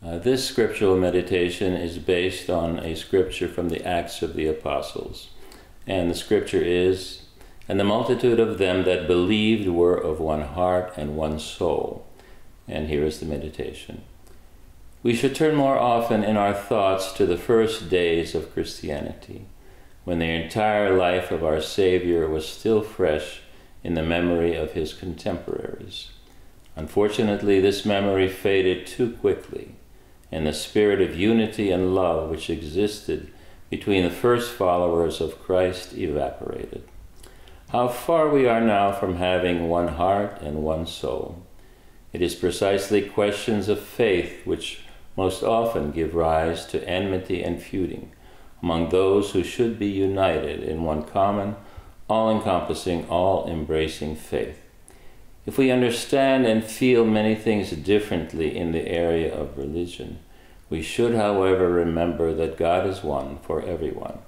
This scriptural meditation is based on a scripture from the Acts of the Apostles. And the scripture is, "And the multitude of them that believed were of one heart and one soul." And here is the meditation. We should turn more often in our thoughts to the first days of Christianity, when the entire life of our Savior was still fresh in the memory of his contemporaries. Unfortunately, this memory faded too quickly, and the spirit of unity and love which existed between the first followers of Christ evaporated. How far we are now from having one heart and one soul. It is precisely questions of faith which most often give rise to enmity and feuding among those who should be united in one common, all-encompassing, all-embracing faith. If we understand and feel many things differently in the area of religion, we should, however, remember that God is one for everyone,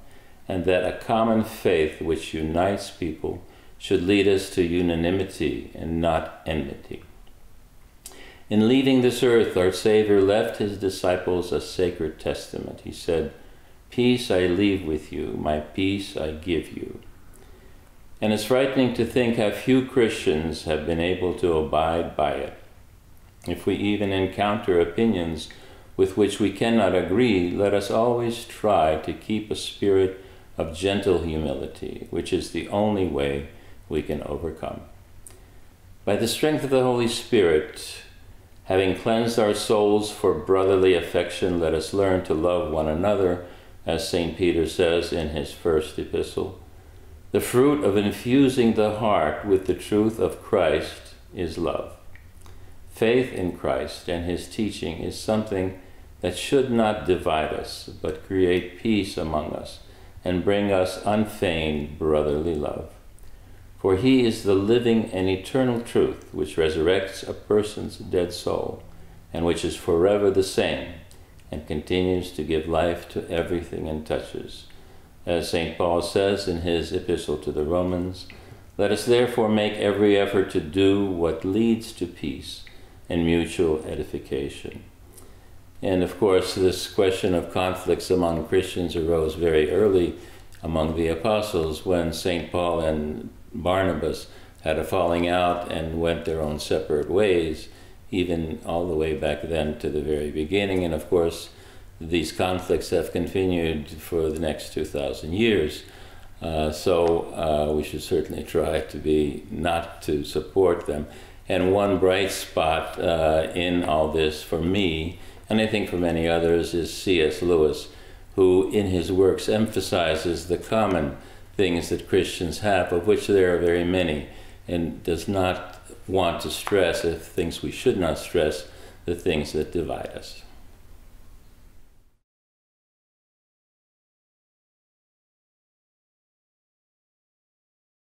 and that a common faith which unites people should lead us to unanimity and not enmity. In leaving this earth, our Savior left his disciples a sacred testament. He said, "Peace I leave with you, my peace I give you." And it's frightening to think how few Christians have been able to abide by it. If we even encounter opinions with which we cannot agree, let us always try to keep a spirit of gentle humility, which is the only way we can overcome. By the strength of the Holy Spirit, having cleansed our souls for brotherly affection, let us learn to love one another, as St. Peter says in his first epistle. The fruit of infusing the heart with the truth of Christ is love. Faith in Christ and his teaching is something that should not divide us, but create peace among us and bring us unfeigned brotherly love. For he is the living and eternal truth which resurrects a person's dead soul and which is forever the same and continues to give life to everything it touches. As St. Paul says in his epistle to the Romans, "Let us therefore make every effort to do what leads to peace and mutual edification." And of course, this question of conflicts among Christians arose very early among the apostles when St. Paul and Barnabas had a falling out and went their own separate ways, even all the way back then to the very beginning. And of course, these conflicts have continued for the next 2,000 years. So we should certainly try to be not to support them. And one bright spot in all this for me, and I think for many others, is C.S. Lewis, who in his works emphasizes the common things that Christians have, of which there are very many, and does not want to stress, if things we should not stress, the things that divide us.